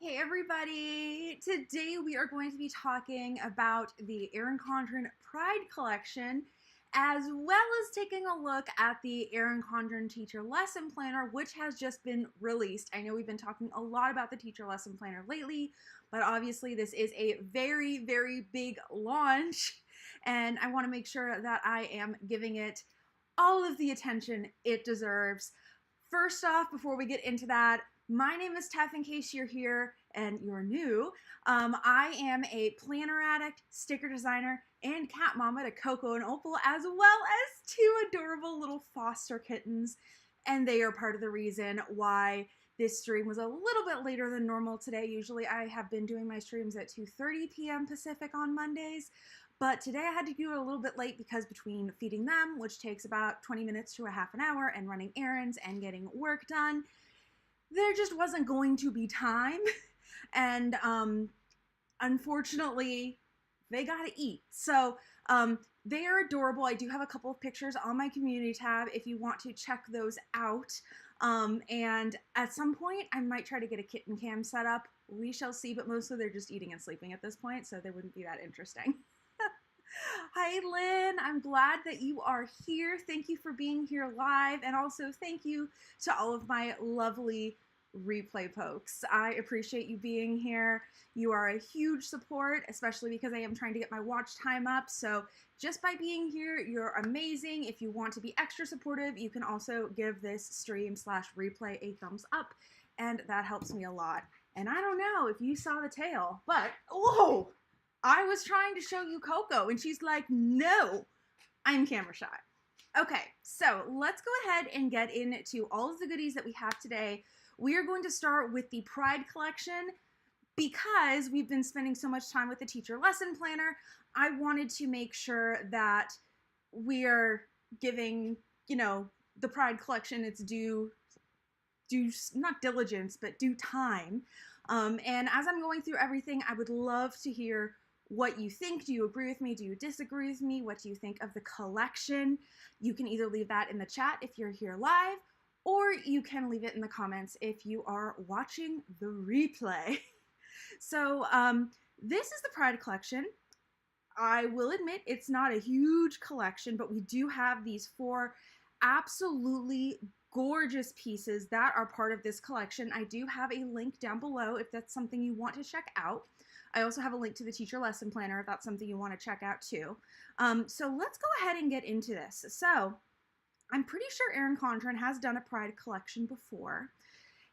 Hey everybody! Today we are going to be talking about the Erin Condren Pride Collection, as well as taking a look at the Erin Condren Teacher Lesson Planner, which has just been released. I know we've been talking a lot about the Teacher Lesson Planner lately, but obviously this is a very, very big launch, and I want to make sure that I am giving it all of the attention it deserves. First off, before we get into that, my name is Tef, in case you're here and you're new. I am a planner addict, sticker designer, and cat mama to Coco and Opal, as well as two adorable little foster kittens. And they are part of the reason why this stream was a little bit later than normal today. Usually I have been doing my streams at 2:30 p.m. Pacific on Mondays, but today I had to do it a little bit late because between feeding them, which takes about 20 minutes to a half an hour, and running errands and getting work done, there just wasn't going to be time. And unfortunately, they gotta eat. So they are adorable. I do have a couple of pictures on my community tab if you want to check those out. And at some point, I might try to get a kitten cam set up. We shall see, but mostly they're just eating and sleeping at this point, so they wouldn't be that interesting. Hi, Lynn. I'm glad that you are here. Thank you for being here live. And also thank you to all of my lovely replay folks. I appreciate you being here. You are a huge support, especially because I am trying to get my watch time up. So just by being here, you're amazing. If you want to be extra supportive, you can also give this stream/replay a thumbs up, and that helps me a lot. And I don't know if you saw the tail, but whoa! I was trying to show you Coco, and she's like, no, I'm camera shy. Okay, so let's go ahead and get into all of the goodies that we have today. We are going to start with the Pride Collection. Because we've been spending so much time with the Teacher Lesson Planner, I wanted to make sure that we're giving, the Pride Collection its due not diligence, but due time. And as I'm going through everything, I would love to hear what you think. Do you agree with me? Do you disagree with me? What do you think of the collection? You can either leave that in the chat if you're here live, or you can leave it in the comments if you are watching the replay. So this is the Pride Collection. I will admit it's not a huge collection, but we do have these 4 absolutely gorgeous pieces that are part of this collection. I do have a link down below if that's something you want to check out. I also have a link to the Teacher Lesson Planner if that's something you want to check out too. So let's go ahead and get into this. So I'm pretty sure Erin Condren has done a Pride collection before.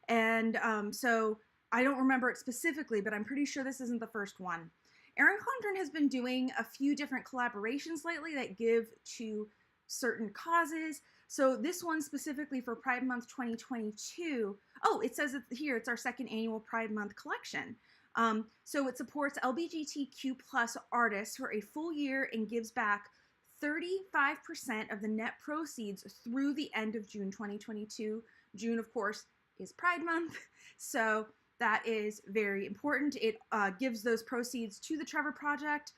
And so I don't remember it specifically, but I'm pretty sure this isn't the first one. Erin Condren has been doing a few different collaborations lately that give to certain causes. So this one specifically for Pride Month 2022. Oh, it says it here, it's our 2nd annual Pride Month collection. So it supports LGBTQ+ artists for a full year and gives back 35% of the net proceeds through the end of June 2022. June, of course, is Pride Month, so that is very important. It gives those proceeds to the Trevor Project.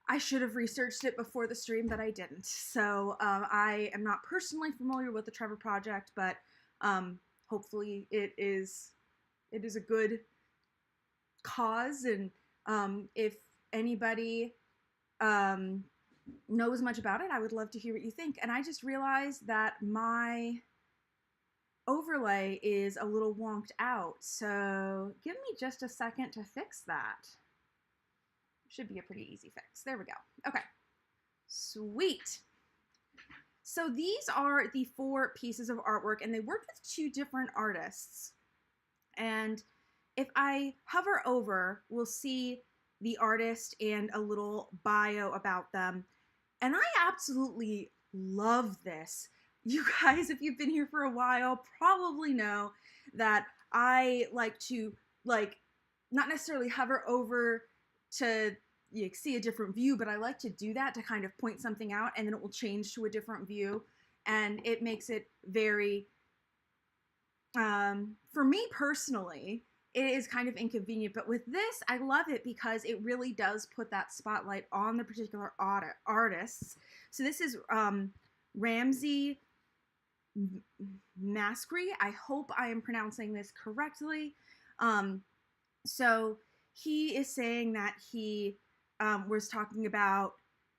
I should have researched it before the stream, but I didn't. So I am not personally familiar with the Trevor Project, but hopefully it is a good cause. And if anybody knows much about it, I would love to hear what you think. And I just realized that my overlay is a little wonked out, so give me just a second to fix that. Should be a pretty easy fix. There we go. Okay, sweet. So these are the 4 pieces of artwork, and they worked with 2 different artists. And if I hover over, we'll see the artist and a little bio about them. And I absolutely love this. You guys, if you've been here for a while, probably know that I like to, not necessarily hover over to see a different view, but I like to do that to kind of point something out, and then it will change to a different view. And it makes it very, for me personally, it is kind of inconvenient, but with this, I love it because it really does put that spotlight on the particular artists. So this is 𝗫𝗓𝗄 𝗫𝗓𝗄. I hope I am pronouncing this correctly. So he is saying that he was talking about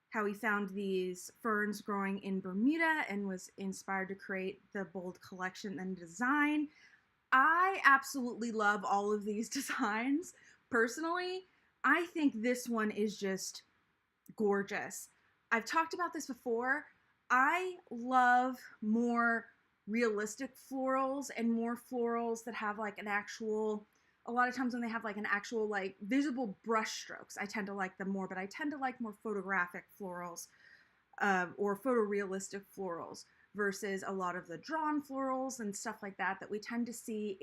how he found these ferns growing in Bermuda and was inspired to create the bold collection and design. I absolutely love all of these designs. Personally, I think this one is just gorgeous. I've talked about this before. I love more realistic florals and more florals that have like an actual, a lot of times when they have like an actual like visible brush strokes, I tend to like them more, but I tend to like more photographic florals or photorealistic florals versus a lot of the drawn florals and stuff like that that we tend to see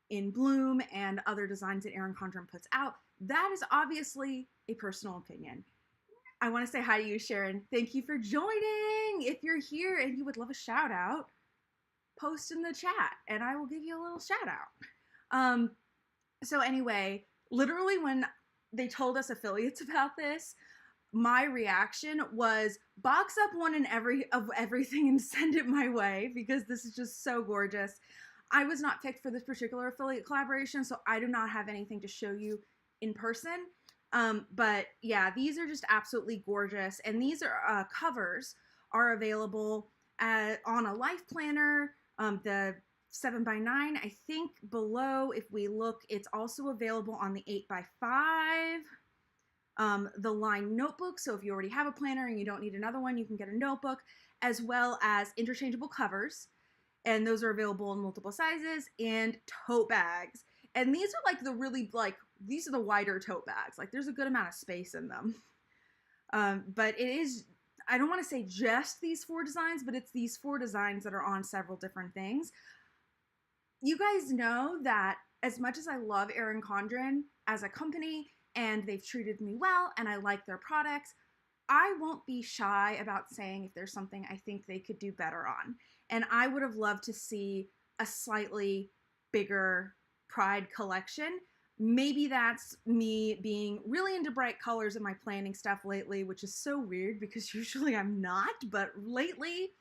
in Bloom and other designs that Erin Condren puts out. That is obviously a personal opinion. I want to say hi to you, Sharon. Thank you for joining. If you're here and you would love a shout out, post in the chat and I will give you a little shout out. So anyway, literally when they told us affiliates about this, my reaction was box up one of everything and send it my way because this is just so gorgeous. I was not picked for this particular affiliate collaboration, so I do not have anything to show you in person. But yeah, these are just absolutely gorgeous. And these are covers are available on a life planner, the 7x9. I think below, if we look, it's also available on the 8x5. The line notebook, so if you already have a planner and you don't need another one, you can get a notebook, as well as interchangeable covers. And those are available in multiple sizes, and tote bags. And these are like the really, like, these are the wider tote bags. Like, there's a good amount of space in them. But it is, I don't want to say just these 4 designs, but it's these 4 designs that are on several different things. You guys know that as much as I love Erin Condren as a company, and they've treated me well, and I like their products, I won't be shy about saying if there's something I think they could do better on. And I would have loved to see a slightly bigger Pride collection. Maybe that's me being really into bright colors in my planning stuff lately, which is so weird because usually I'm not, but lately,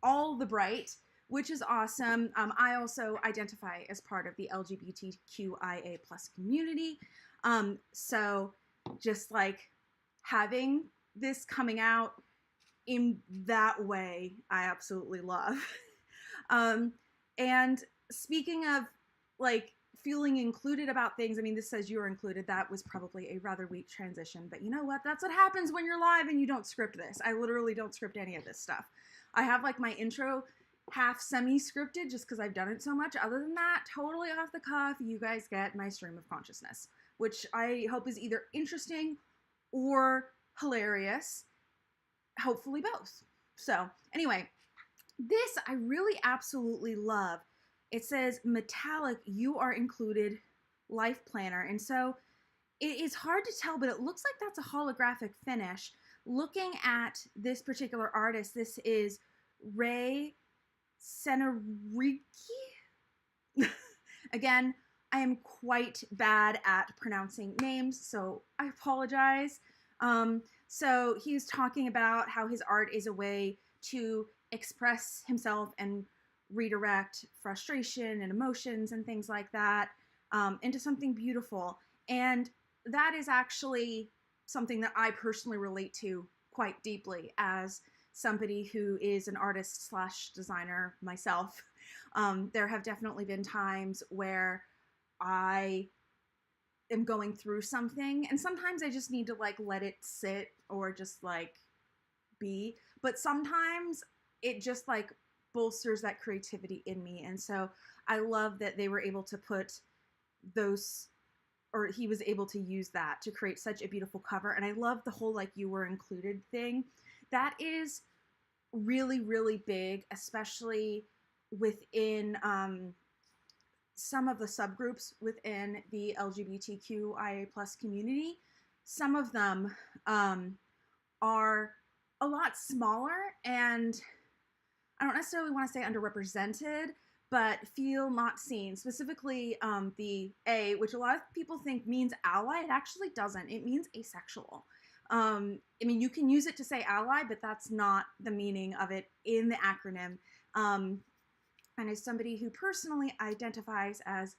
all the bright, which is awesome. I also identify as part of the LGBTQIA+ community. So just like having this coming out in that way, I absolutely love. And speaking of like feeling included about things, I mean, this says you're included. That was probably a rather weak transition, but you know what? That's what happens when you're live and you don't script this. I literally don't script any of this stuff. I have like my intro half semi-scripted just because I've done it so much. Other than that, totally off the cuff, you guys get my stream of consciousness, which I hope is either interesting or hilarious. Hopefully both. So anyway, this I really absolutely love. It says metallic, you are included life planner. And so it is hard to tell, but it looks like that's a holographic finish. Looking at this particular artist, this is 𝗀𝗚𝗏. Again, I am quite bad at pronouncing names, so I apologize. So he's talking about how his art is a way to express himself and redirect frustration and emotions and things like that into something beautiful. And that is actually something that I personally relate to quite deeply as somebody who is an artist / designer myself. There have definitely been times where I am going through something, and sometimes I just need to like let it sit or just like be, but sometimes it just like bolsters that creativity in me. And so I love that they were able to put those, or he was able to use that to create such a beautiful cover. And I love the whole like you were included thing. That is really, really big, especially within some of the subgroups within the LGBTQIA+ community. Some of them are a lot smaller and I don't necessarily want to say underrepresented, but feel not seen. Specifically the A, which a lot of people think means ally. It actually doesn't. It means asexual. I mean, you can use it to say ally, but that's not the meaning of it in the acronym. And as somebody who personally identifies as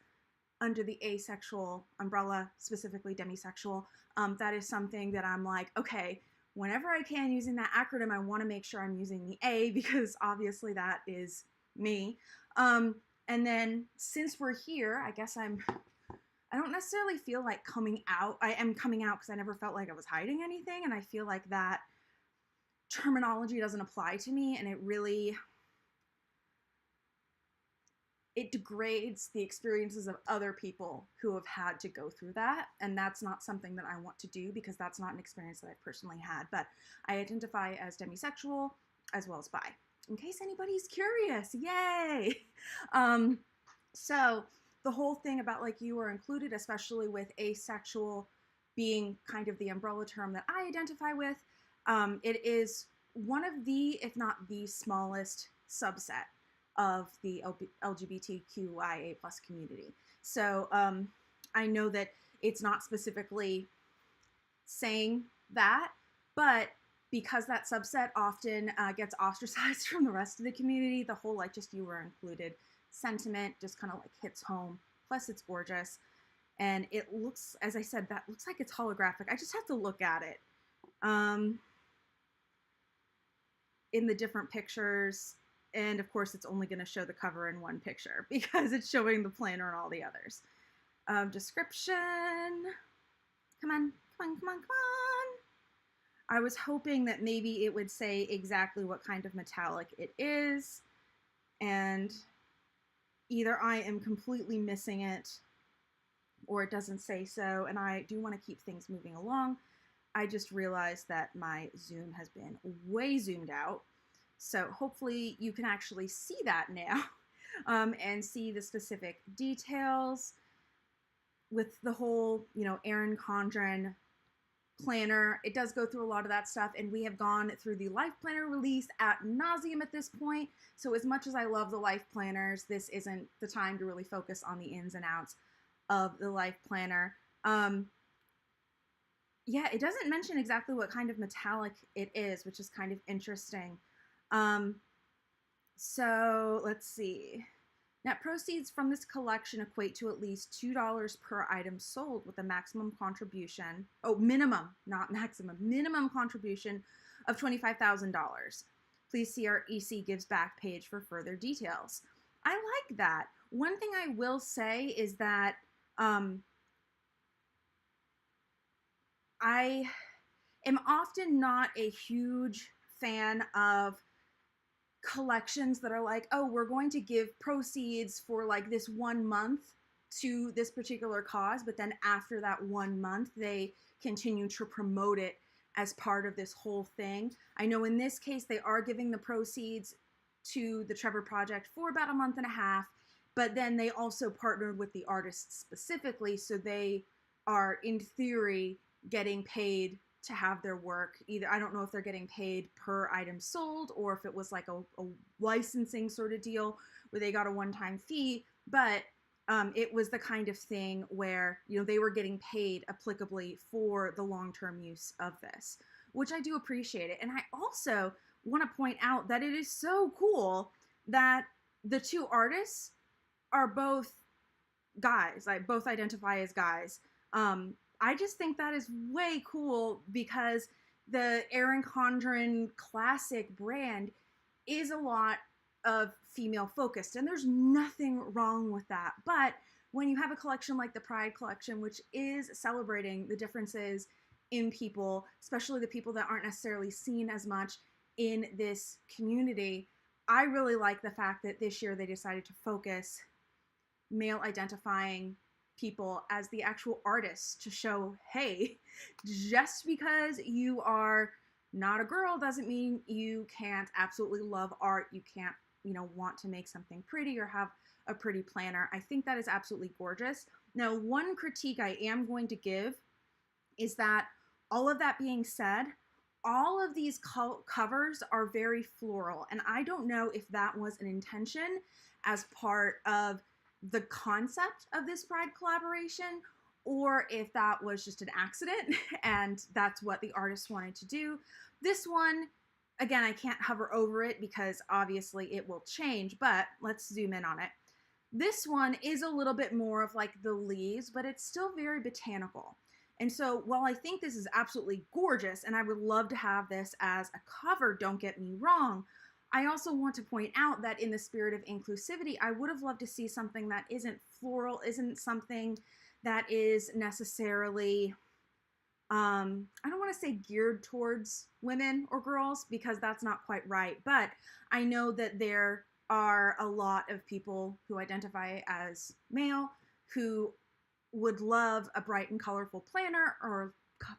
under the asexual umbrella, specifically demisexual, that is something that I'm like, okay, whenever I can using that acronym, I want to make sure I'm using the A, because obviously that is me. And then since we're here, I guess I don't necessarily feel like coming out. I am coming out because I never felt like I was hiding anything, and I feel like that terminology doesn't apply to me, and it degrades the experiences of other people who have had to go through that, and that's not something that I want to do, because that's not an experience that I've personally had. But I identify as demisexual as well as bi, in case anybody's curious. Yay! So the whole thing about like you are included, especially with asexual being kind of the umbrella term that I identify with, it is one of the, if not the smallest subset of the LGBTQIA+ community. So I know that it's not specifically saying that, but because that subset often gets ostracized from the rest of the community, the whole like just you were included sentiment just kind of like hits home. Plus it's gorgeous, and it looks, as I said, that looks like it's holographic. I just have to look at it in the different pictures. And of course, it's only going to show the cover in one picture because it's showing the planner and all the others. Description. Come on, come on, come on, come on. I was hoping that maybe it would say exactly what kind of metallic it is. And either I am completely missing it or it doesn't say so. And I do want to keep things moving along. I just realized that my Zoom has been way zoomed out. So hopefully you can actually see that now and see the specific details with the whole, you know, Erin Condren planner. It does go through a lot of that stuff, and we have gone through the life planner release ad nauseum at this point. So as much as I love the life planners, this isn't the time to really focus on the ins and outs of the life planner. Yeah, it doesn't mention exactly what kind of metallic it is, which is kind of interesting. So let's see. Net proceeds from this collection equate to at least $2 per item sold, with a maximum contribution, minimum, not maximum, minimum contribution of $25,000. Please see our EC Gives Back page for further details. I like that. One thing I will say is that I am often not a huge fan of collections that are like, oh, we're going to give proceeds for like this 1 month to this particular cause, but then after that 1 month, they continue to promote it as part of this whole thing. I know in this case, they are giving the proceeds to the Trevor Project for about 1.5 months, but then they also partnered with the artists specifically, so they are, in theory, getting paid to have their work. Either, I don't know if they're getting paid per item sold or if it was like a licensing sort of deal where they got a one-time fee, but it was the kind of thing where, you know, they were getting paid applicably for the long-term use of this, which I do appreciate it. And I also want to point out that it is so cool that the two artists are both guys, like both identify as guys. I just think that is way cool because the Erin Condren classic brand is a lot of female focused, and there's nothing wrong with that. But when you have a collection like the Pride collection, which is celebrating the differences in people, especially the people that aren't necessarily seen as much in this community, I really like the fact that this year they decided to focus male identifying people as the actual artists to show, hey, just because you are not a girl doesn't mean you can't absolutely love art. You can't, you know, want to make something pretty or have a pretty planner. I think that is absolutely gorgeous. Now, one critique I am going to give is that, all of that being said, all of these covers are very floral, and I don't know if that was an intention as part of the concept of this Pride collaboration, or if that was just an accident and that's what the artist wanted to do. This one, again, I can't hover over it because obviously it will change, but let's zoom in on it. This one is a little bit more of like the leaves, but it's still very botanical. And so while I think this is absolutely gorgeous, and I would love to have this as a cover, don't get me wrong, I also want to point out that in the spirit of inclusivity, I would have loved to see something that isn't floral, isn't something that is necessarily, I don't want to say geared towards women or girls, because that's not quite right. But I know that there are a lot of people who identify as male who would love a bright and colorful planner or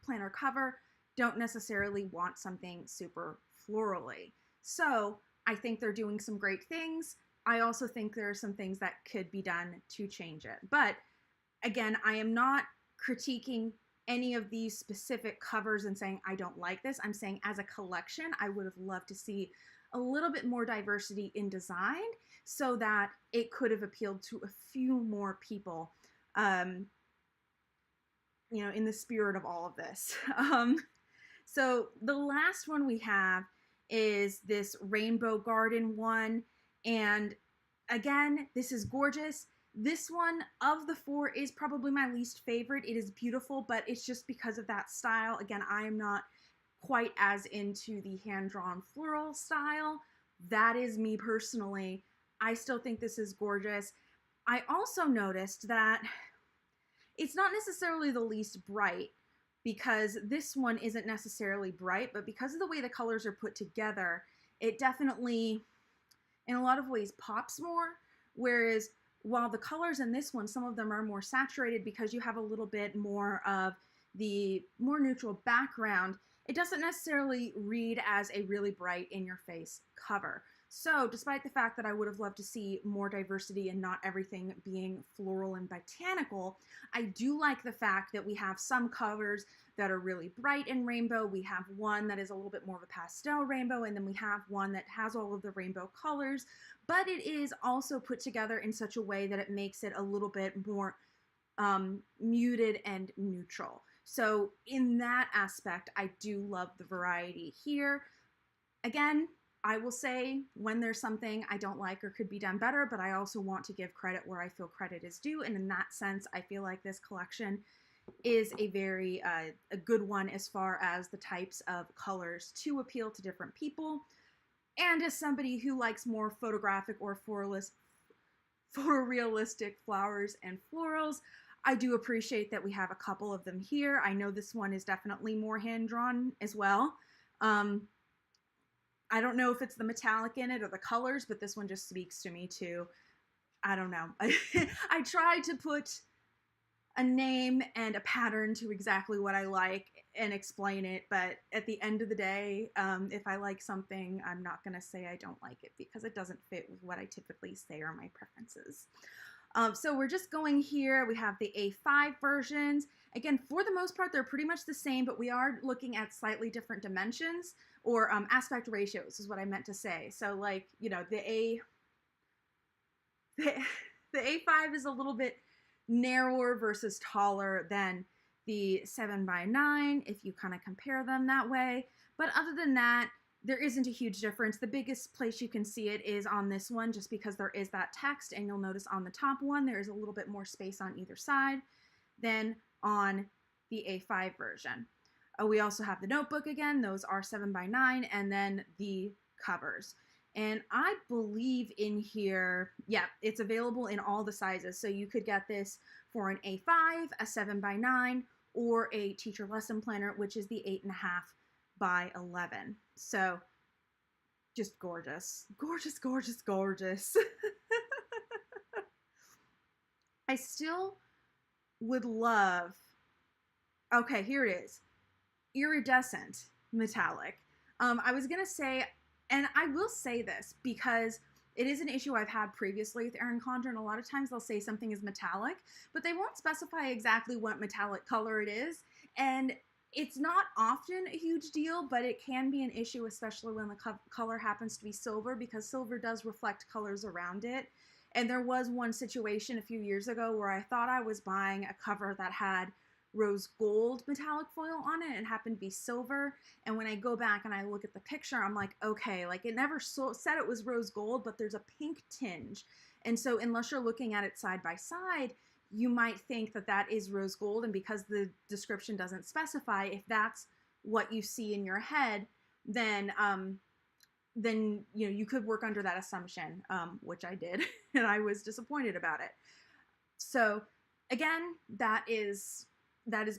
planner cover, don't necessarily want something super florally. So I think they're doing some great things. I also think there are some things that could be done to change it. But again, I am not critiquing any of these specific covers and saying I don't like this. I'm saying as a collection, I would have loved to see a little bit more diversity in design so that it could have appealed to a few more people, you know, in the spirit of all of this. So the last one we have is this Rainbow Garden one. And again, this is gorgeous. This one of the four is probably my least favorite. It is beautiful, but it's just because of that style. Again, I am not quite as into the hand-drawn floral style. That is me personally. I still think this is gorgeous. I also noticed that it's not necessarily the least bright, because this one isn't necessarily bright, but because of the way the colors are put together, it definitely, in a lot of ways, pops more. Whereas while the colors in this one, some of them are more saturated because you have a little bit more of the more neutral background, it doesn't necessarily read as a really bright in-your-face cover. So despite the fact that I would have loved to see more diversity and not everything being floral and botanical, I do like the fact that we have some covers that are really bright in rainbow. We have one that is a little bit more of a pastel rainbow, and then we have one that has all of the rainbow colors, but it is also put together in such a way that it makes it a little bit more muted and neutral. So in that aspect, I do love the variety here. Again, I will say when there's something I don't like or could be done better, but I also want to give credit where I feel credit is due. And in that sense, I feel like this collection is a very a good one as far as the types of colors to appeal to different people. And as somebody who likes more photographic or photorealistic flowers and florals, I do appreciate that we have a couple of them here. I know this one is definitely more hand-drawn as well. I don't know if it's the metallic in it or the colors, but this one just speaks to me too. I don't know. I tried to put a name and a pattern to exactly what I like and explain it, but at the end of the day, if I like something, I'm not going to say I don't like it because it doesn't fit with what I typically say are my preferences. So we're just going here. We have the A5 versions. Again, for the most part, they're pretty much the same, but we are looking at slightly different dimensions or aspect ratios is what I meant to say. So like, you know, the A5 is a little bit narrower versus taller than the 7x9 if you kind of compare them that way. But other than that, there isn't a huge difference. The biggest place you can see it is on this one, just because there is that text, and you'll notice on the top one, there is a little bit more space on either side than on the A5 version. We also have the notebook again. Those are 7x9, and then the covers. And I believe in here, yeah, it's available in all the sizes. So you could get this for an A5, a 7x9, or a teacher lesson planner, which is the 8.5x11. So just gorgeous, gorgeous, gorgeous, gorgeous. I still would love, okay, here it is. Iridescent metallic. I was going to say, and I will say this because it is an issue I've had previously with Erin Condren. A lot of times they'll say something is metallic, but they won't specify exactly what metallic color it is. And it's not often a huge deal, but it can be an issue, especially when the color happens to be silver, because silver does reflect colors around it. And there was one situation a few years ago where I thought I was buying a cover that had rose gold metallic foil on it and happened to be silver. And when I go back and I look at the picture, I'm like, okay, like it never said it was rose gold, but there's a pink tinge. And so unless you're looking at it side by side, you might think that that is rose gold. And because the description doesn't specify, if that's what you see in your head, then you could work under that assumption, which I did, and I was disappointed about it. So again, that is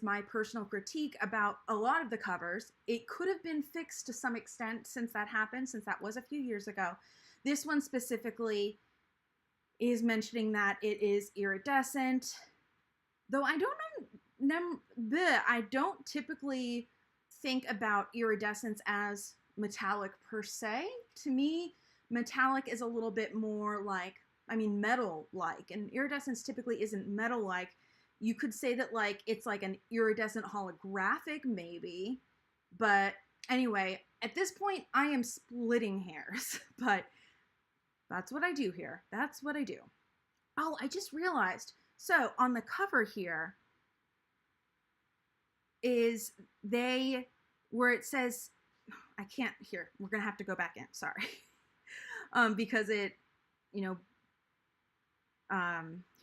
my personal critique about a lot of the covers. It could have been fixed to some extent since that happened, since that was a few years ago. This one specifically is mentioning that it is iridescent, though I don't typically think about iridescence as metallic per se. To me, metallic is a little bit more like, metal-like, and iridescence typically isn't metal-like. You could say that like it's like an iridescent holographic maybe, but anyway, at this point I am splitting hairs, but that's what I do here. That's what I do. Oh, I just realized. So on the cover here is where it says, I can't, here, we're going to have to go back in, sorry. Because it, here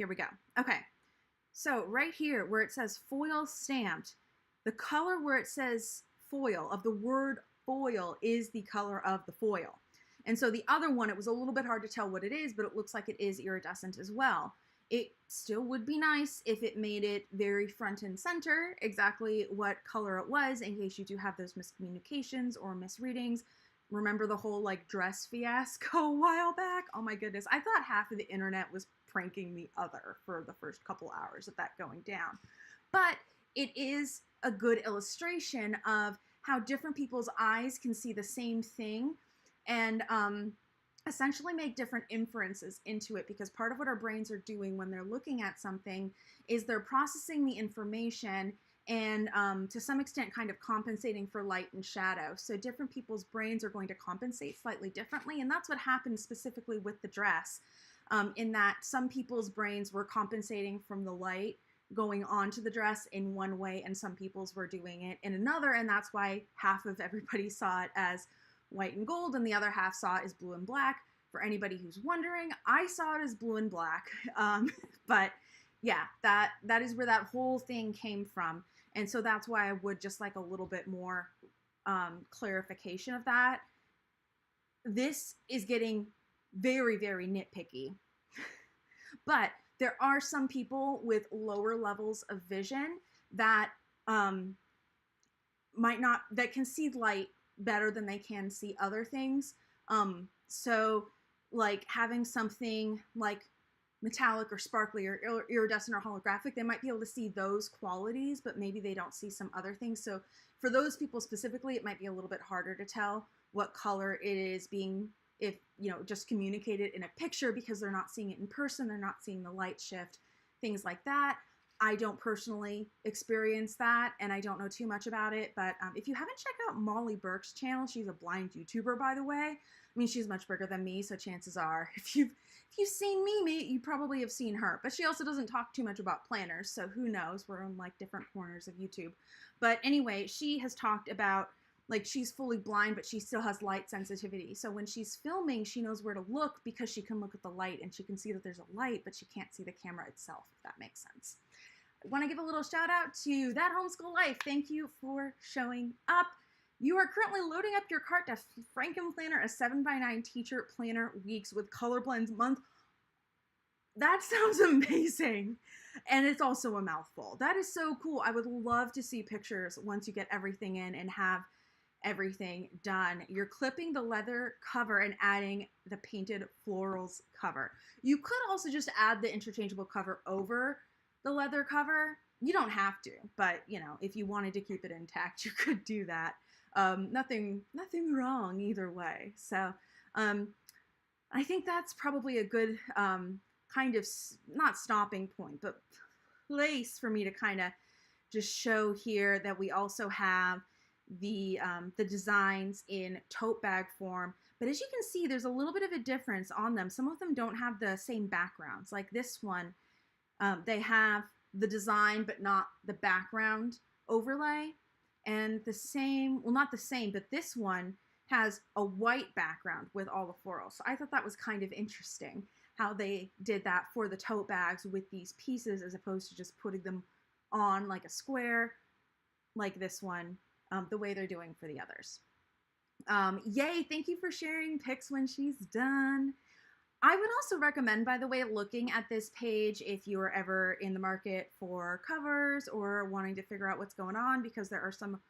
we go. Okay. So right here where it says foil stamped, the color where it says foil, of the word foil, is the color of the foil. And so the other one, it was a little bit hard to tell what it is, but it looks like it is iridescent as well. It still would be nice if it made it very front and center, exactly what color it was, in case you do have those miscommunications or misreadings. Remember the whole like dress fiasco a while back? Oh my goodness. I thought half of the internet was pranking the other for the first couple hours of that going down. But it is a good illustration of how different people's eyes can see the same thing and essentially make different inferences into it, because part of what our brains are doing when they're looking at something is they're processing the information and to some extent kind of compensating for light and shadow. So different people's brains are going to compensate slightly differently, and that's what happened specifically with the dress, in that some people's brains were compensating from the light going onto the dress in one way, and some people's were doing it in another, and that's why half of everybody saw it as white and gold and the other half saw it as blue and black. For anybody who's wondering, I saw it as blue and black. But yeah, that is where that whole thing came from. And so that's why I would just like a little bit more clarification of that. This is getting very, very nitpicky. But there are some people with lower levels of vision that that can see light better than they can see other things. So like having something like metallic or sparkly or iridescent or holographic, they might be able to see those qualities, but maybe they don't see some other things. So for those people specifically, it might be a little bit harder to tell what color it is being, if, just communicated in a picture, because they're not seeing it in person, they're not seeing the light shift, things like that. I don't personally experience that, and I don't know too much about it, but if you haven't checked out Molly Burke's channel, she's a blind YouTuber, by the way. I mean, she's much bigger than me, so chances are, if you've seen me, you probably have seen her. But she also doesn't talk too much about planners, so who knows? We're on like different corners of YouTube. But anyway, she has talked about, like, she's fully blind, but she still has light sensitivity. So when she's filming, she knows where to look because she can look at the light and she can see that there's a light, but she can't see the camera itself, if that makes sense. I want to give a little shout out to That Homeschool Life. Thank you for showing up. You are currently loading up your cart to Frankenplanner, a 7x9 teacher planner weeks with color blends month. That sounds amazing. And it's also a mouthful. That is so cool. I would love to see pictures once you get everything in and have everything done. You're clipping the leather cover and adding the painted florals cover. You could also just add the interchangeable cover over the leather cover. You don't have to, but if you wanted to keep it intact, you could do that. Nothing wrong either way. So I think that's probably a good kind of, not stopping point, but place for me to kind of just show here that we also have the designs in tote bag form. But as you can see, there's a little bit of a difference on them. Some of them don't have the same backgrounds. Like this one, they have the design but not the background overlay. And the same, well, not the same, but this one has a white background with all the florals. So I thought that was kind of interesting. how they did that for the tote bags with these pieces as opposed to just putting them on like a square like this one, the way they're doing for the others. Yay, thank you for sharing pics when she's done. I would also recommend, by the way, looking at this page if you are ever in the market for covers or wanting to figure out what's going on, because there are some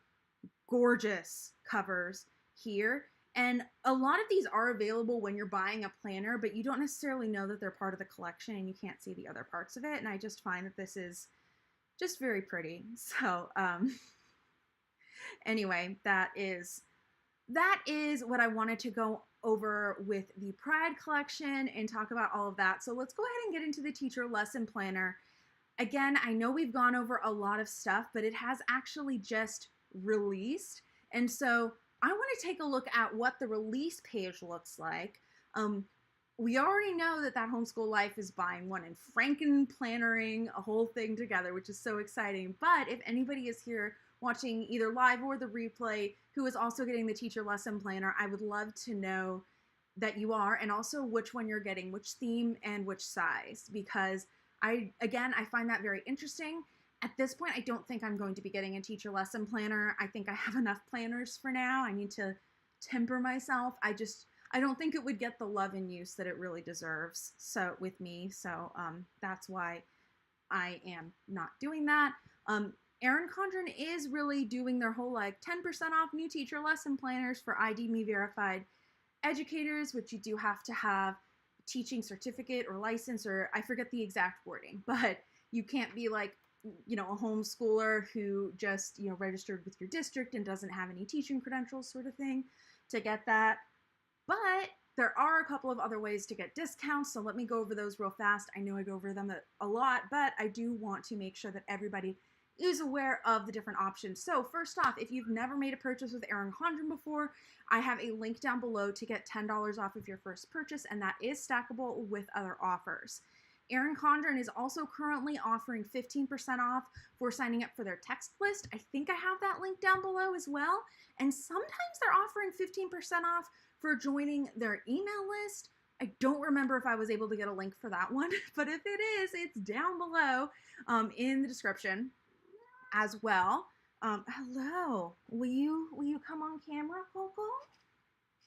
gorgeous covers here. And a lot of these are available when you're buying a planner, but you don't necessarily know that they're part of the collection and you can't see the other parts of it. And I just find that this is just very pretty. So anyway, that is what I wanted to go over with the Pride collection and talk about all of that. So let's go ahead and get into the teacher lesson planner. Again, I know we've gone over a lot of stuff, but it has actually just released. And so I want to take a look at what the release page looks like. We already know that Homeschool Life is buying one and Franken plannering a whole thing together, which is so exciting. But if anybody is here watching either live or the replay who is also getting the teacher lesson planner, I would love to know that you are, and also which one you're getting, which theme and which size, because I find that very interesting. At this point, I don't think I'm going to be getting a teacher lesson planner. I think I have enough planners for now. I need to temper myself. I don't think it would get the love and use that it really deserves. So with me, that's why I am not doing that. Erin Condren is really doing their whole like 10% off new teacher lesson planners for ID.me verified educators, which you do have to have a teaching certificate or license, or I forget the exact wording, but you can't be like, a homeschooler who just, registered with your district and doesn't have any teaching credentials sort of thing to get that. But there are a couple of other ways to get discounts, so let me go over those real fast. I know I go over them a lot, but I do want to make sure that everybody is aware of the different options. So first off, if you've never made a purchase with Erin Condren before, I have a link down below to get $10 off of your first purchase, and that is stackable with other offers. Erin Condren is also currently offering 15% off for signing up for their text list. I think I have that link down below as well. And sometimes they're offering 15% off for joining their email list. I don't remember if I was able to get a link for that one, but if it is, it's down below in the description as well. Hello, will you come on camera, Coco?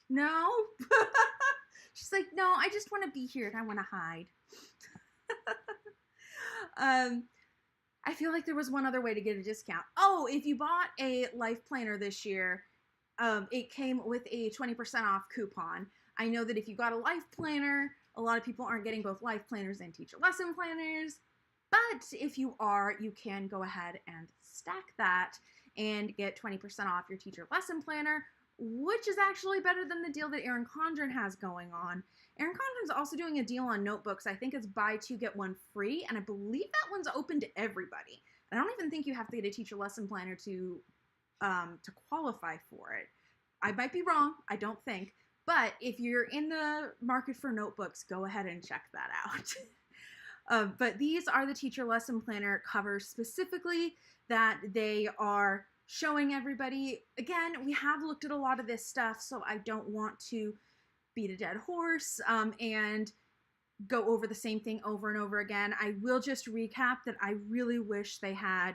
No? She's like, no, I just want to be here and I want to hide. I feel like there was one other way to get a discount. Oh, if you bought a life planner this year, it came with a 20% off coupon. I know that if you got a life planner, a lot of people aren't getting both life planners and teacher lesson planners, but if you are, you can go ahead and stack that and get 20% off your teacher lesson planner, which is actually better than the deal that Erin Condren has going on. Erin Condren's also doing a deal on notebooks. I think it's buy two, get one free, and I believe that one's open to everybody. I don't even think you have to get a teacher lesson planner to qualify for it. I might be wrong, I don't think, but if you're in the market for notebooks, go ahead and check that out. But these are the teacher lesson planner covers specifically that they are showing everybody. Again, we have looked at a lot of this stuff, so I don't want to beat a dead horse and go over the same thing over and over again. I will just recap that I really wish they had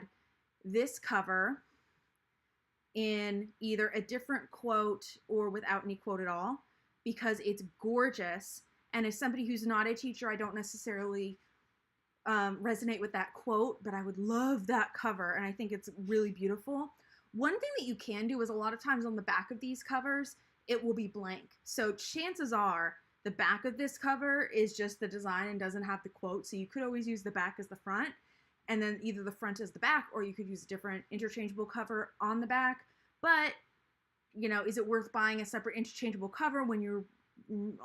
this cover in either a different quote or without any quote at all, because it's gorgeous. And as somebody who's not a teacher, I don't necessarily resonate with that quote, but I would love that cover, and I think it's really beautiful. One thing that you can do is a lot of times on the back of these covers, it will be blank. So chances are the back of this cover is just the design and doesn't have the quote. So you could always use the back as the front, and then either the front as the back, or you could use a different interchangeable cover on the back. But, is it worth buying a separate interchangeable cover when you're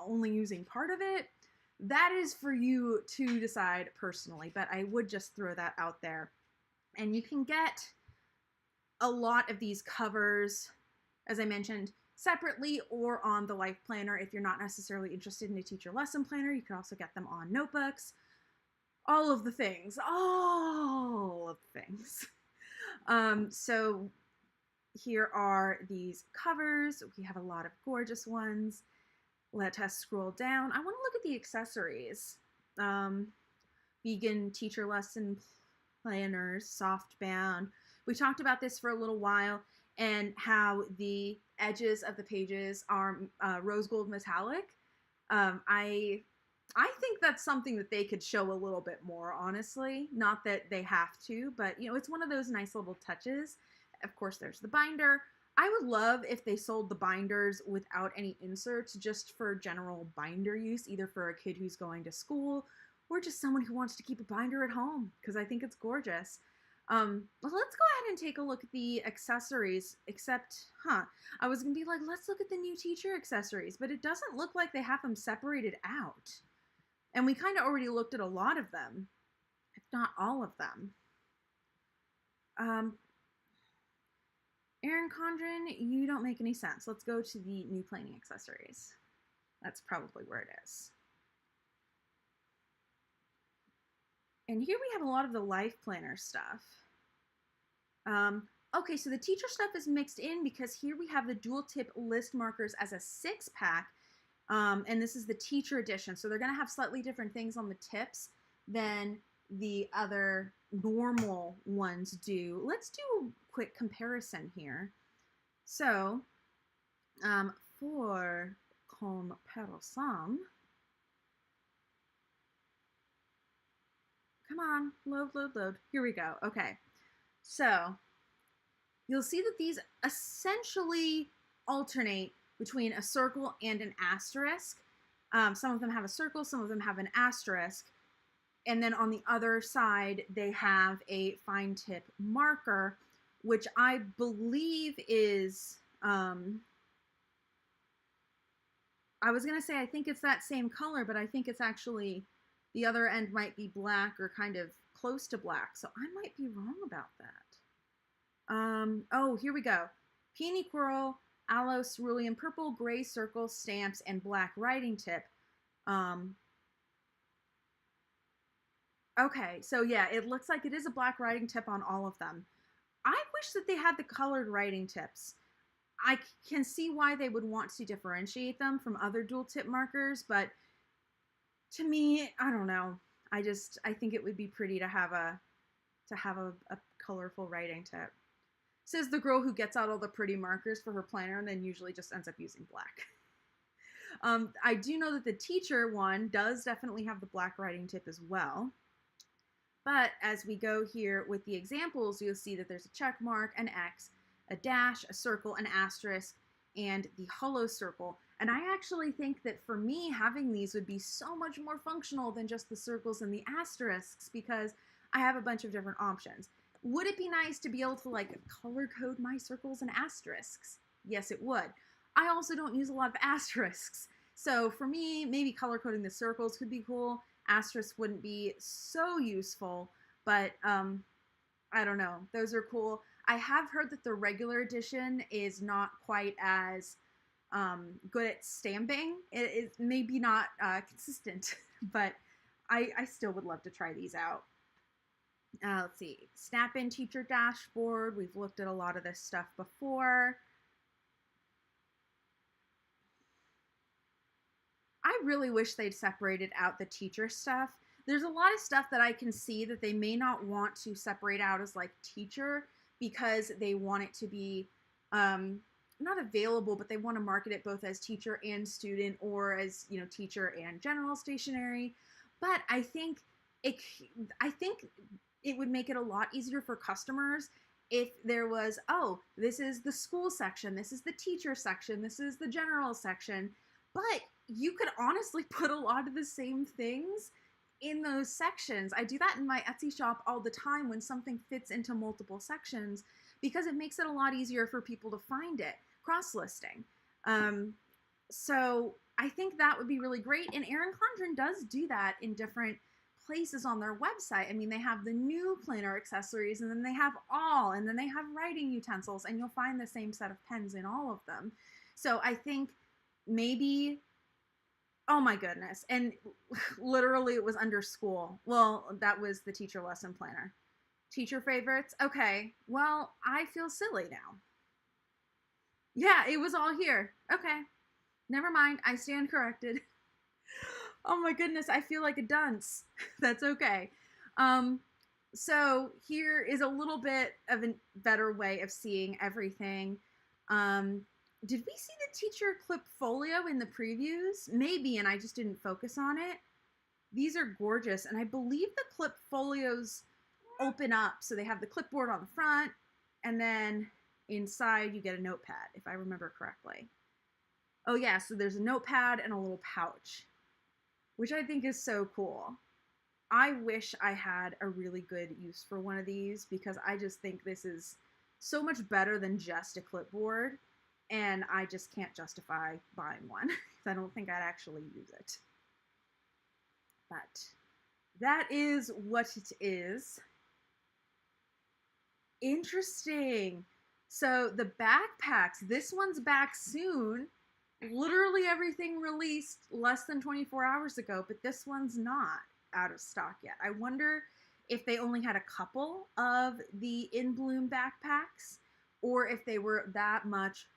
only using part of it? That is for you to decide personally, but I would just throw that out there. And you can get a lot of these covers, as I mentioned, separately or on the life planner. If you're not necessarily interested in a teacher lesson planner, you can also get them on notebooks. All of the things. So here are these covers. We have a lot of gorgeous ones. Let us scroll down. I want to look at the accessories. Vegan teacher lesson planners, softbound. We talked about this for a little while and how the edges of the pages are rose gold metallic. I think that's something that they could show a little bit more, honestly. Not that they have to, but it's one of those nice little touches. Of course, there's the binder. I would love if they sold the binders without any inserts, just for general binder use, either for a kid who's going to school or just someone who wants to keep a binder at home, because I think it's gorgeous. Let's go ahead and take a look at the accessories, except, I was going to be like, let's look at the new teacher accessories, but it doesn't look like they have them separated out. And we kind of already looked at a lot of them, if not all of them. Erin Condren, you don't make any sense. Let's go to the new planning accessories. That's probably where it is. And here we have a lot of the life planner stuff. Okay, so the teacher stuff is mixed in because here we have the dual tip list markers as a 6-pack. And this is the teacher edition. So they're going to have slightly different things on the tips than the other normal ones do. Let's do a quick comparison here. So for 𝗀𝗲𝗁𝗠, come on, load. Here we go. Okay, so you'll see that these essentially alternate between a circle and an asterisk. Some of them have a circle, some of them have an asterisk. And then on the other side, they have a fine tip marker, which I believe is, I was going to say I think it's that same color, but I think it's actually, the other end might be black or kind of close to black. So I might be wrong about that. Oh, here we go. Peony Quirl, Aloe, Cerulean Purple, Gray Circle, Stamps, and Black Writing Tip. Okay, so yeah, it looks like it is a black writing tip on all of them. I wish that they had the colored writing tips. I can see why they would want to differentiate them from other dual tip markers, but to me, I don't know. I think it would be pretty to have a colorful writing tip. Says the girl who gets out all the pretty markers for her planner and then usually just ends up using black. I do know that the teacher one does definitely have the black writing tip as well. But as we go here with the examples, you'll see that there's a check mark, an X, a dash, a circle, an asterisk, and the hollow circle. And I actually think that for me, having these would be so much more functional than just the circles and the asterisks, because I have a bunch of different options. Would it be nice to be able to like color code my circles and asterisks? Yes, it would. I also don't use a lot of asterisks. So for me, maybe color coding the circles could be cool. Asterisks wouldn't be so useful, but I don't know. Those are cool. I have heard that the regular edition is not quite as good at stamping. It is maybe not consistent, but I still would love to try these out. Let's see. Snap-in teacher dashboard. We've looked at a lot of this stuff before. I really wish they'd separated out the teacher stuff. There's a lot of stuff that I can see that they may not want to separate out as like teacher because they want it to be not available, but they want to market it both as teacher and student, or as, you know, teacher and general stationery. But I think it would make it a lot easier for customers if there was, oh, this is the school section, this is the teacher section, this is the general section. But you could honestly put a lot of the same things in those sections. I do that in my Etsy shop all the time when something fits into multiple sections, because it makes it a lot easier for people to find it, cross-listing. So I think that would be really great. And Erin Condren does do that in different places on their website. I mean, they have the new planner accessories, and then they have all, and then they have writing utensils, and you'll find the same set of pens in all of them. So I think maybe, oh my goodness, and literally it was under school. Well, that was the teacher lesson planner. Teacher favorites? Okay, well, I feel silly now. Yeah, it was all here. Okay. Never mind, I stand corrected. Oh my goodness, I feel like a dunce. That's okay. So here is a little bit of a better way of seeing everything. Did we see the teacher clip folio in the previews? Maybe, and I just didn't focus on it. These are gorgeous, and I believe the clip folios open up, so they have the clipboard on the front, and then inside you get a notepad, if I remember correctly. Oh yeah, so there's a notepad and a little pouch, which I think is so cool. I wish I had a really good use for one of these, because I just think this is so much better than just a clipboard, and I just can't justify buying one, because I don't think I'd actually use it. But that is what it is. Interesting. So the backpacks, this one's back soon. Literally everything released less than 24 hours ago, but this one's not out of stock yet. I wonder if they only had a couple of the In Bloom backpacks, or if they were that much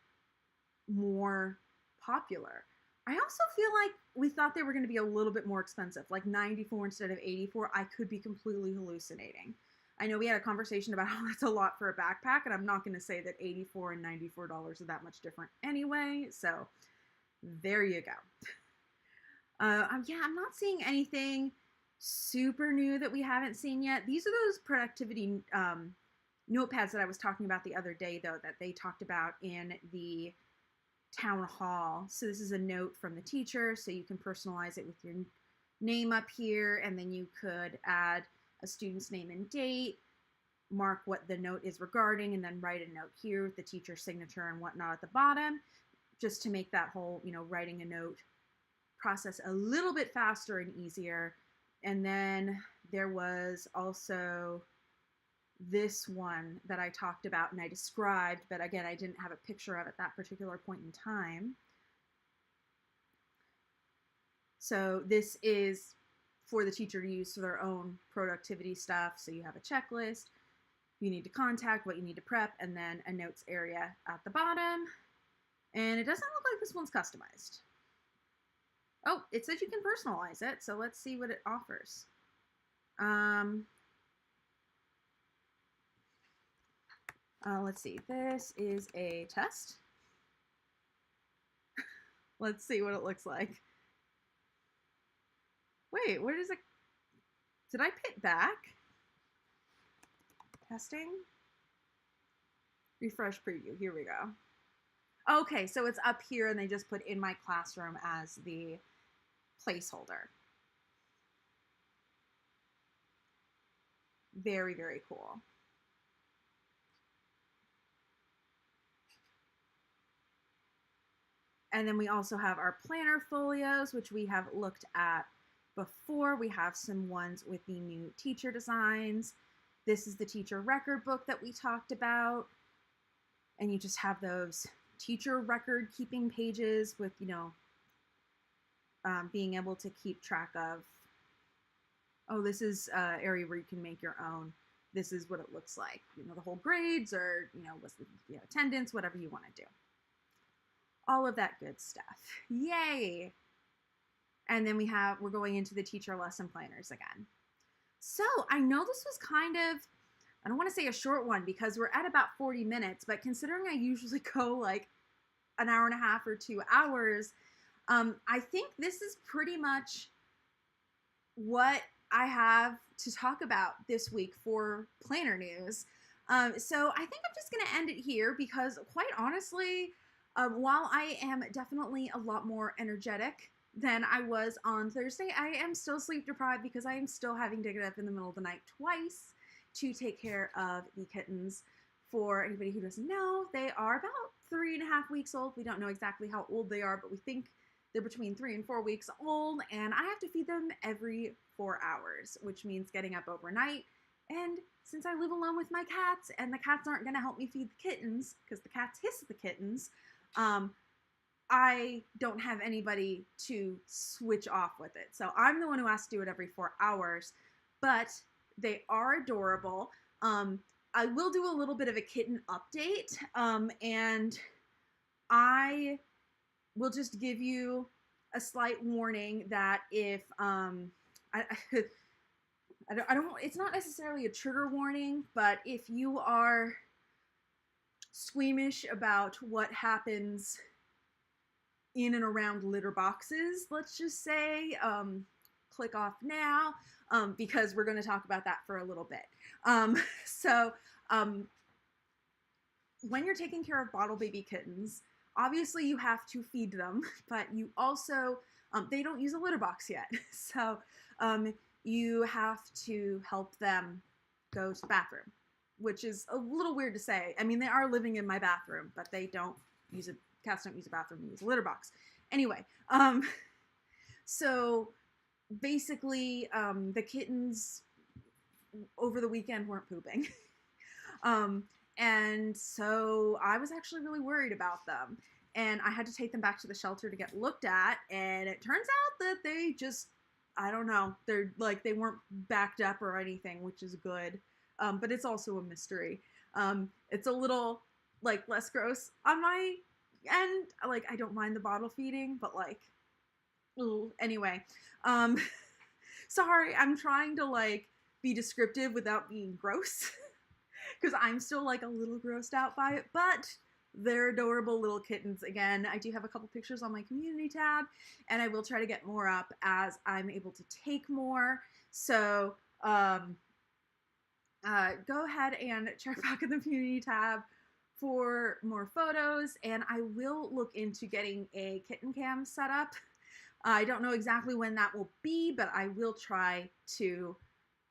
more popular. I also feel like we thought they were going to be a little bit more expensive, like $94 instead of $84. I could be completely hallucinating. I know we had a conversation about how that's a lot for a backpack, and I'm not going to say that $84 and $94 are that much different anyway, so there you go. Yeah, I'm not seeing anything super new that we haven't seen yet. These are those productivity notepads that I was talking about the other day, though, that they talked about in the town hall. So this is a note from the teacher, so you can personalize it with your name up here, and then you could add a student's name and date, mark what the note is regarding, and then write a note here with the teacher's signature and whatnot at the bottom, just to make that whole, writing a note process a little bit faster and easier. And then there was also this one that I talked about and I described, but again, I didn't have a picture of at that particular point in time. So this is for the teacher to use for their own productivity stuff. So you have a checklist, you need to contact, what you need to prep, and then a notes area at the bottom. And it doesn't look like this one's customized. Oh, it says you can personalize it, so let's see what it offers. Let's see, this is a test. Let's see what it looks like. Wait, where does it, did I hit back? Testing? Refresh preview, here we go. Okay, so it's up here and they just put in my classroom as the placeholder. Very, very cool. And then we also have our planner folios, which we have looked at before. We have some ones with the new teacher designs. This is the teacher record book that we talked about. And you just have those teacher record keeping pages with, being able to keep track of, oh, this is an area where you can make your own. This is what it looks like. The whole grades or, what's the attendance, whatever you want to do. All of that good stuff. Yay! And then we're going into the teacher lesson planners again. So I know this was kind of, I don't want to say a short one because we're at about 40 minutes, but considering I usually go like an hour and a half or 2 hours, I think this is pretty much what I have to talk about this week for planner news. So I think I'm just going to end it here because quite honestly, while I am definitely a lot more energetic than I was on Thursday, I am still sleep deprived because I am still having to get up in the middle of the night twice to take care of the kittens. For anybody who doesn't know, they are about 3.5 weeks old. We don't know exactly how old they are, but we think they're between 3 and 4 weeks old, and I have to feed them every 4 hours, which means getting up overnight. And since I live alone with my cats, and the cats aren't going to help me feed the kittens, because the cats hiss at the kittens, I don't have anybody to switch off with it. So I'm the one who has to do it every 4 hours, but they are adorable. I will do a little bit of a kitten update, and I we'll just give you a slight warning that if I don't, it's not necessarily a trigger warning, but if you are squeamish about what happens in and around litter boxes, let's just say, click off now, because we're going to talk about that for a little bit. When you're taking care of bottle baby kittens, obviously you have to feed them, but you also, they don't use a litter box yet. So you have to help them go to the bathroom, which is a little weird to say. I mean, they are living in my bathroom, but they don't use a, cats don't use a bathroom, they use a litter box. Anyway, so basically the kittens over the weekend weren't pooping. And so I was actually really worried about them. And I had to take them back to the shelter to get looked at. And it turns out that they just, I don't know, they're like, they weren't backed up or anything, which is good. But it's also a mystery. It's a little like less gross on my end. Like, I don't mind the bottle feeding, but like, ooh, anyway. Sorry, I'm trying to like be descriptive without being gross. Because I'm still like a little grossed out by it, but they're adorable little kittens. Again, I do have a couple pictures on my community tab, and I will try to get more up as I'm able to take more. So go ahead and check back in the community tab for more photos, and I will look into getting a kitten cam set up. I don't know exactly when that will be, but I will try to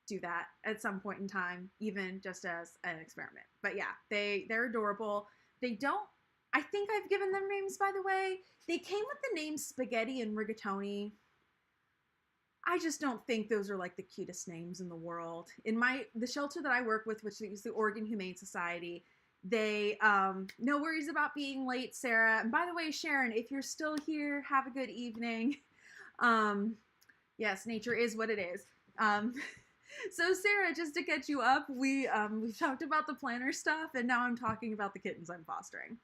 do that at some point in time, even just as an experiment. But yeah, they're adorable. They don't, I think I've given them names, by the way. They came with the names 𝗬𝗬𝘁 and 𝗬𝗬𝘁. I just don't think those are like the cutest names in the world. In the shelter that I work with, which is the Oregon Humane Society, they, no worries about being late, Sarah. And by the way, Sharon, if you're still here, have a good evening. Yes, nature is what it is. So Sarah, just to catch you up, we talked about the planner stuff, and now I'm talking about the kittens I'm fostering.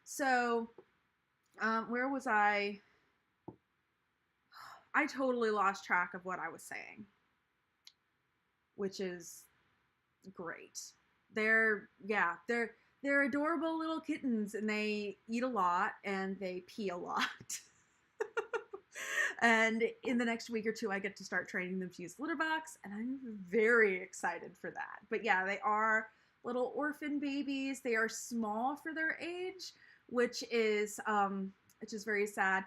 So, where was I? I totally lost track of what I was saying, which is great. They're adorable little kittens, and they eat a lot, and they pee a lot. And in the next week or two, I get to start training them to use litter box, and I'm very excited for that. But yeah, they are little orphan babies. They are small for their age, which is very sad.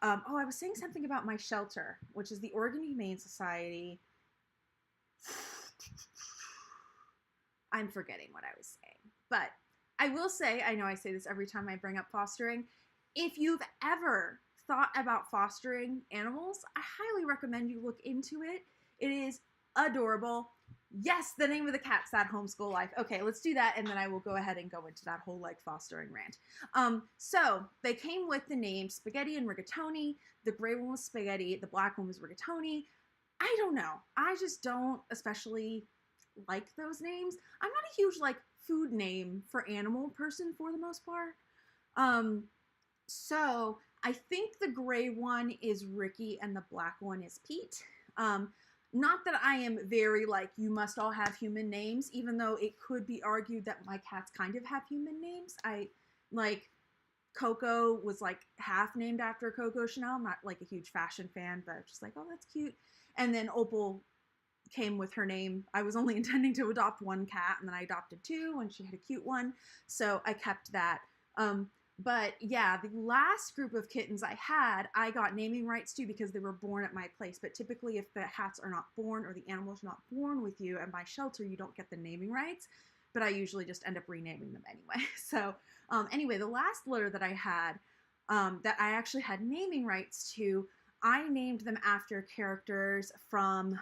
Oh, I was saying something about my shelter, which is the Oregon Humane Society. I'm forgetting what I was saying, but I will say, I know I say this every time I bring up fostering, if you've ever thought about fostering animals, I highly recommend you look into it. It is adorable. Yes, the name of the cat's that homeschool life. Okay, let's do that, and then I will go ahead and go into that whole like fostering rant. So they came with the names 𝗬𝗬𝘁 and 𝗬𝗬𝘁. The gray one was 𝗬𝗬𝘁, the black one was 𝗬𝗬𝘁. I don't know. I just don't especially like those names. I'm not a huge like food name for animal person for the most part. So I think the gray one is Ricky and the black one is Pete. Not that I am very like, you must all have human names, even though it could be argued that my cats kind of have human names. I like Coco was like half named after Coco Chanel. I'm not like a huge fashion fan, but just like, oh, that's cute. And then Opal came with her name. I was only intending to adopt one cat, and then I adopted two, and she had a cute one. So I kept that. But yeah, the last group of kittens I had, I got naming rights to because they were born at my place. But typically if the cats are not born or the animals are not born with you at my shelter, you don't get the naming rights. But I usually just end up renaming them anyway. So anyway, the last litter that I had, that I actually had naming rights to, I named them after characters from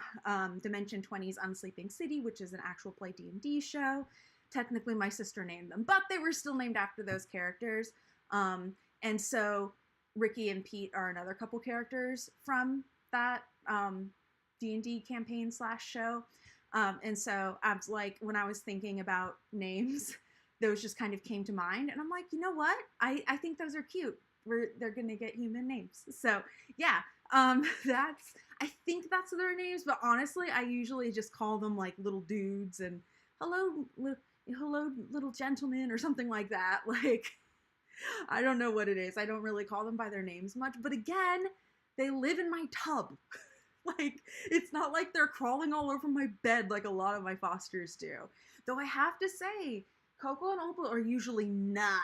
Dimension 20's Unsleeping City, which is an actual play D&D show. Technically, my sister named them, but they were still named after those characters. And so Ricky and Pete are another couple characters from that D&D campaign / show. And so I was like, when I was thinking about names, those just kind of came to mind. And I'm like, you know what? I think those are cute. they're gonna get human names. So yeah, I think that's their names, but honestly, I usually just call them like little dudes and hello, hello, little gentleman or something like that. Like, I don't know what it is. I don't really call them by their names much, but again, they live in my tub. Like, it's not like they're crawling all over my bed like a lot of my fosters do. Though I have to say, Coco and Opal are usually not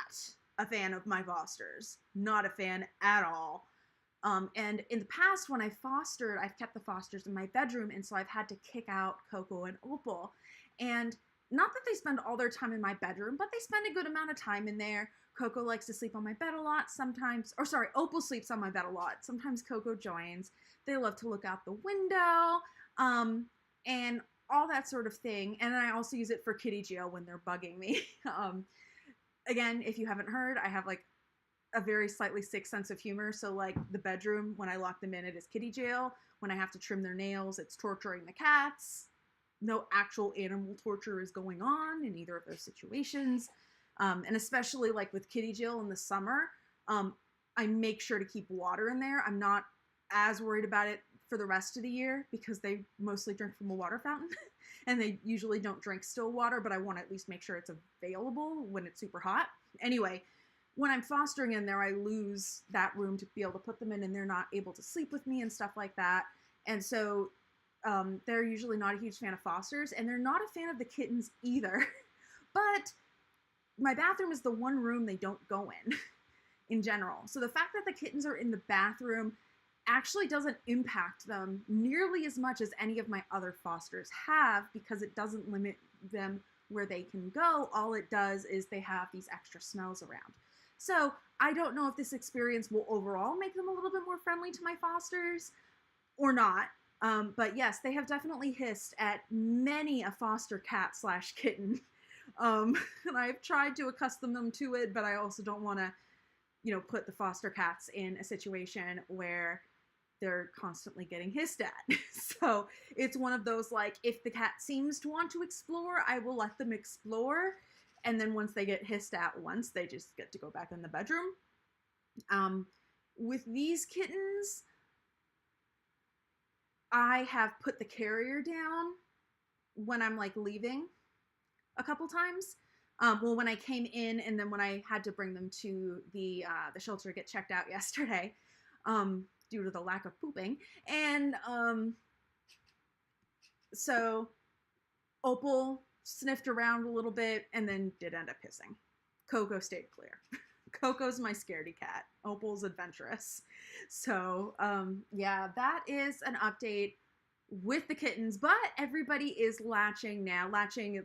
a fan of my fosters. Not a fan at all. And in the past, when I fostered, I've kept the fosters in my bedroom, and so I've had to kick out Coco and Opal. And not that they spend all their time in my bedroom, but they spend a good amount of time in there. Coco likes to sleep on my bed a lot sometimes, or sorry, Opal sleeps on my bed a lot. Sometimes Coco joins. They love to look out the window, and all that sort of thing. And I also use it for kitty jail when they're bugging me. Again, if you haven't heard, I have like a very slightly sick sense of humor. So like the bedroom, when I lock them in, it is kitty jail. When I have to trim their nails, it's torturing the cats. No actual animal torture is going on in either of those situations. And especially like with kitty jail in the summer, I make sure to keep water in there. I'm not as worried about it for the rest of the year because they mostly drink from a water fountain and they usually don't drink still water, but I want to at least make sure it's available when it's super hot. Anyway, when I'm fostering in there, I lose that room to be able to put them in, and they're not able to sleep with me and stuff like that. And so they're usually not a huge fan of fosters, and they're not a fan of the kittens either. But my bathroom is the one room they don't go in general. So the fact that the kittens are in the bathroom actually doesn't impact them nearly as much as any of my other fosters have, because it doesn't limit them where they can go. All it does is they have these extra smells around. So I don't know if this experience will overall make them a little bit more friendly to my fosters or not. But yes, they have definitely hissed at many a foster cat / kitten. And I've tried to accustom them to it, but I also don't want to, you know, put the foster cats in a situation where they're constantly getting hissed at. So it's one of those, like, if the cat seems to want to explore, I will let them explore. And then once they get hissed at once, they just get to go back in the bedroom. With these kittens, I have put the carrier down when I'm like leaving a couple times. Well, when I came in, and then when I had to bring them to the shelter to get checked out yesterday, due to the lack of pooping. And so Opal sniffed around a little bit and then did end up pissing. Coco stayed clear. Coco's my scaredy cat. Opal's adventurous. So yeah, that is an update with the kittens, but everybody is latching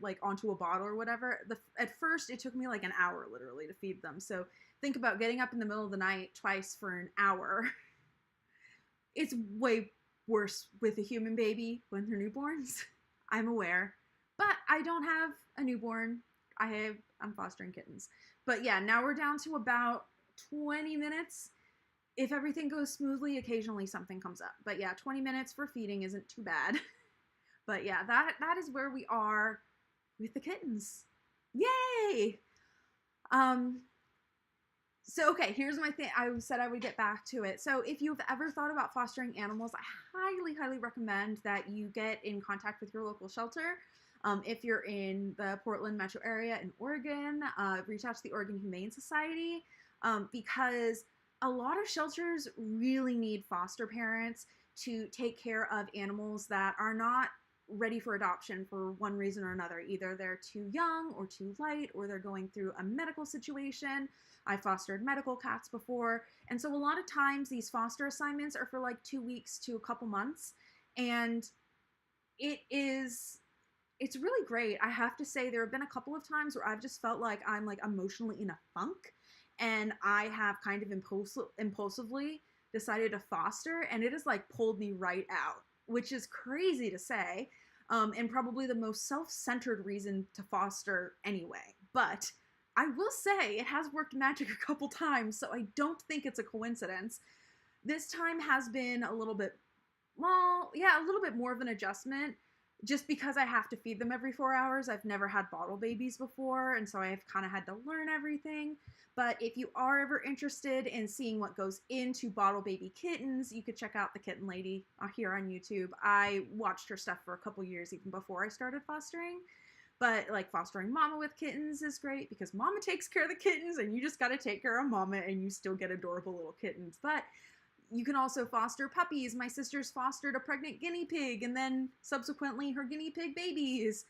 like onto a bottle or whatever. At first it took me like an hour literally to feed them. So think about getting up in the middle of the night twice for an hour. It's way worse with a human baby when they're newborns. I'm aware, but I don't have a newborn. I'm fostering kittens. But yeah, now we're down to about 20 minutes. If everything goes smoothly, occasionally something comes up. But yeah, 20 minutes for feeding isn't too bad. But yeah, that is where we are with the kittens. Yay! So okay, here's my thing. I said I would get back to it. So if you've ever thought about fostering animals, I highly, highly recommend that you get in contact with your local shelter. If you're in the Portland metro area in Oregon, reach out to the Oregon Humane Society, because a lot of shelters really need foster parents to take care of animals that are not ready for adoption for one reason or another. Either they're too young or too light, or they're going through a medical situation. I fostered medical cats before. And so a lot of times these foster assignments are for like 2 weeks to a couple months. And it's really great. I have to say, there have been a couple of times where I've just felt like I'm like emotionally in a funk, and I have kind of impulsively decided to foster, and it has like pulled me right out, which is crazy to say, and probably the most self-centered reason to foster anyway. But I will say it has worked magic a couple times, so I don't think it's a coincidence. This time has been a little bit, well, yeah, a little bit more of an adjustment. just because I have to feed them every 4 hours. I've never had bottle babies before, and so I've kind of had to learn everything. But if you are ever interested in seeing what goes into bottle baby kittens, you could check out the Kitten Lady here on YouTube. I watched her stuff for a couple years even before I started fostering. But like fostering mama with kittens is great because mama takes care of the kittens and you just got to take care of mama and you still get adorable little kittens. But you can also foster puppies. My sister's fostered a pregnant guinea pig and then subsequently her guinea pig babies.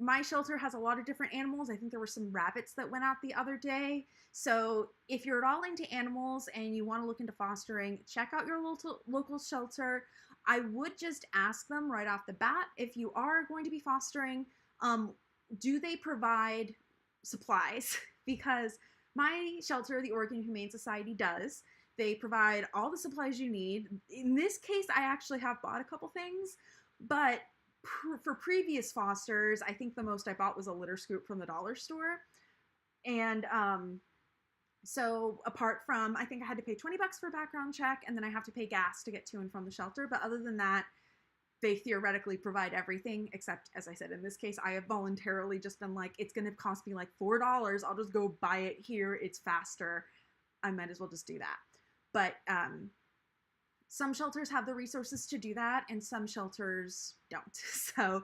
My shelter has a lot of different animals. I think there were some rabbits that went out the other day. So if you're at all into animals and you want to look into fostering, check out your local shelter. I would just ask them right off the bat, if you are going to be fostering, do they provide supplies? Because my shelter, the Oregon Humane Society, does. They provide all the supplies you need. In this case, I actually have bought a couple things, but for previous fosters, I think the most I bought was a litter scoop from the dollar store. And so apart from, I think I had to pay $20 for a background check, and then I have to pay gas to get to and from the shelter. But other than that, they theoretically provide everything, except, as I said, in this case, I have voluntarily just been like, it's going to cost me like $4. I'll just go buy it here. It's faster. I might as well just do that. But some shelters have the resources to do that, and some shelters don't. So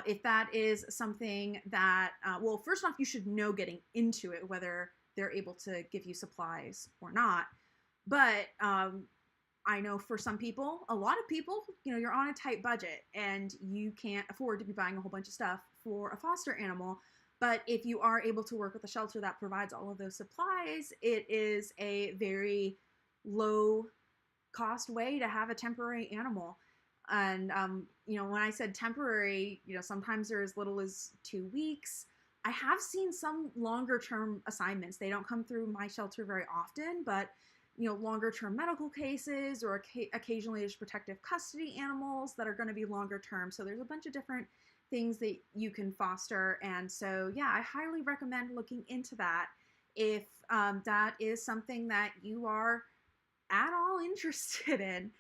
if that is something that, well, first off, you should know getting into it, whether they're able to give you supplies or not. But I know for some people, a lot of people, you know, you're on a tight budget and you can't afford to be buying a whole bunch of stuff for a foster animal. But if you are able to work with a shelter that provides all of those supplies, it is a very low cost way to have a temporary animal. And, you know, when I said temporary, you know, sometimes they're as little as 2 weeks. I have seen some longer term assignments. They don't come through my shelter very often, but, you know, longer term medical cases or occasionally there's protective custody animals that are going to be longer term. So there's a bunch of different things that you can foster. And so, yeah, I highly recommend looking into that if that is something that you are at all interested in,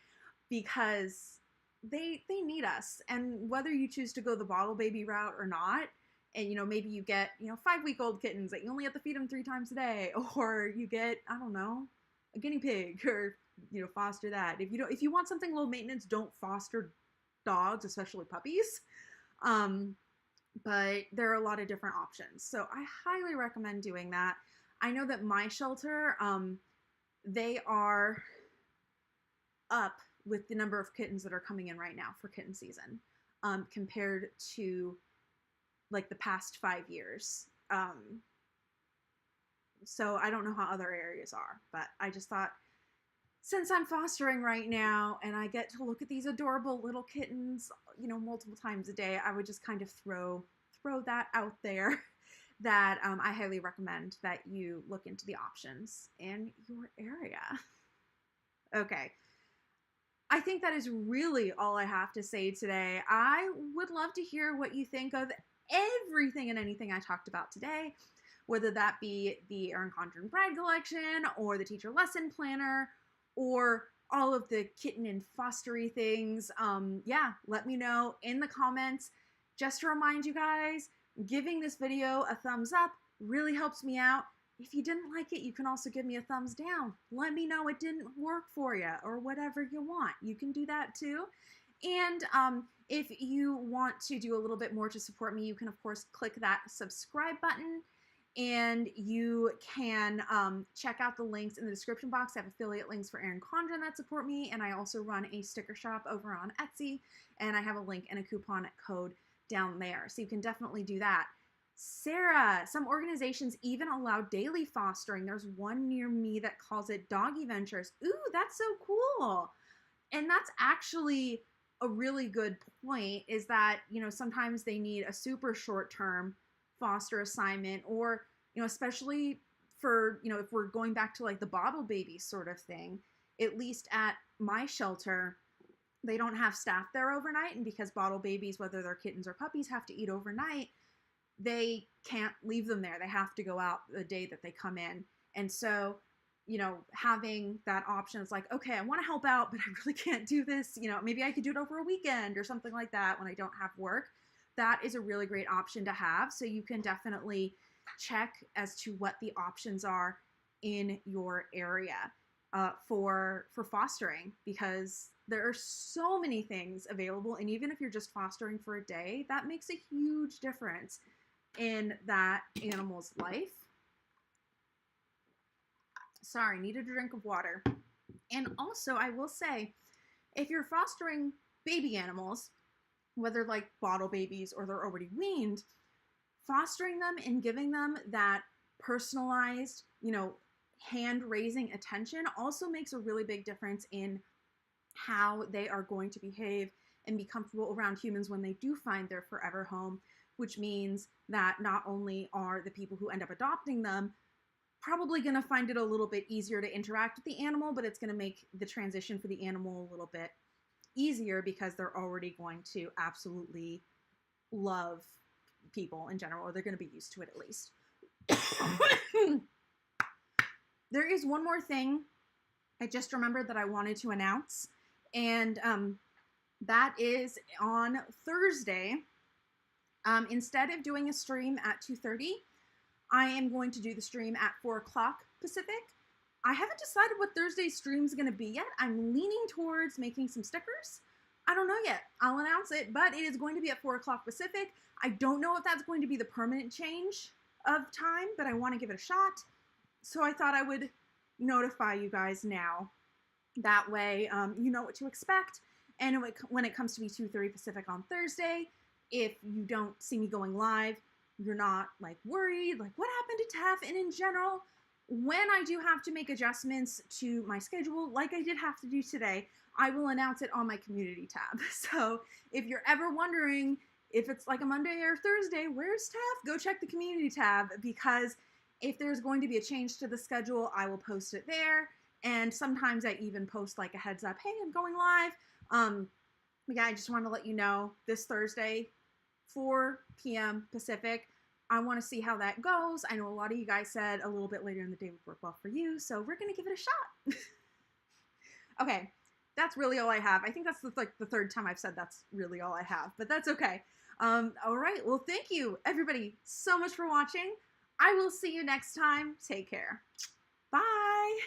because they need us. And whether you choose to go the bottle baby route or not, and, you know, maybe you get, you know, 5-week-old kittens that you only have to feed them 3 times a day, or you get, I don't know, a guinea pig, or, you know, foster that. If you want something low maintenance, don't foster dogs, especially puppies. But there are a lot of different options. So I highly recommend doing that. I know that my shelter, they are up with the number of kittens that are coming in right now for kitten season, compared to like the past 5 years. So I don't know how other areas are, but I just thought, since I'm fostering right now and I get to look at these adorable little kittens, you know, multiple times a day, I would just kind of throw that out there that I highly recommend that you look into the options in your area. Okay. I think that is really all I have to say today. I would love to hear what you think of everything and anything I talked about today, whether that be the Erin Condren bride collection or the teacher lesson planner or all of the kitten and fostery things. Yeah, let me know in the comments. Just to remind you guys, giving this video a thumbs up really helps me out. If you didn't like it, you can also give me a thumbs down. Let me know it didn't work for you or whatever you want. You can do that too. And if you want to do a little bit more to support me, you can, of course, click that subscribe button. And you can check out the links in the description box. I have affiliate links for Erin Condren that support me. And I also run a sticker shop over on Etsy. And I have a link and a coupon code down there. So you can definitely do that. Sarah, some organizations even allow daily fostering. There's one near me that calls it Doggy Ventures. Ooh, that's so cool. And that's actually a really good point, is that, you know, sometimes they need a super short-term foster assignment, or, you know, especially for, you know, if we're going back to like the bottle baby sort of thing, at least at my shelter, they don't have staff there overnight. And because bottle babies, whether they're kittens or puppies, have to eat overnight, they can't leave them there. They have to go out the day that they come in. And so you know, having that option is like, okay, I want to help out, but I really can't do this. You know, maybe I could do it over a weekend or something like that when I don't have work. That is a really great option to have. So you can definitely check as to what the options are in your area for fostering, because there are so many things available. And even if you're just fostering for a day, that makes a huge difference in that animal's life. Sorry, needed a drink of water. And also, I will say, if you're fostering baby animals, whether like bottle babies or they're already weaned, fostering them and giving them that personalized, you know, hand-raising attention also makes a really big difference in how they are going to behave and be comfortable around humans when they do find their forever home, which means that not only are the people who end up adopting them probably going to find it a little bit easier to interact with the animal, but it's going to make the transition for the animal a little bit easier because they're already going to absolutely love people in general, or they're going to be used to it at least. There is one more thing I just remembered that I wanted to announce, and that is on Thursday. Instead of doing a stream at 2:30, I am going to do the stream at 4 o'clock Pacific. I haven't decided what Thursday's stream is going to be yet. I'm leaning towards making some stickers. I don't know yet. I'll announce it, but it is going to be at 4 o'clock Pacific. I don't know if that's going to be the permanent change of time, but I want to give it a shot. So I thought I would notify you guys now. That way, you know what to expect. And when it comes to be 2:30 Pacific on Thursday, if you don't see me going live, you're not like worried, like what happened to TEF? And in general, when I do have to make adjustments to my schedule, like I did have to do today, I will announce it on my community tab. So if you're ever wondering if it's like a Monday or Thursday, where's TEF? Go check the community tab, because if there's going to be a change to the schedule, I will post it there. And sometimes I even post like a heads up, hey, I'm going live. But yeah, I just want to let you know this Thursday, 4 p.m. Pacific. I want to see how that goes. I know a lot of you guys said a little bit later in the day would work well for you, so we're going to give it a shot. Okay, that's really all I have. I think that's like the third time I've said that's really all I have, but that's okay. All right, well, thank you, everybody, so much for watching. I will see you next time. Take care. Bye.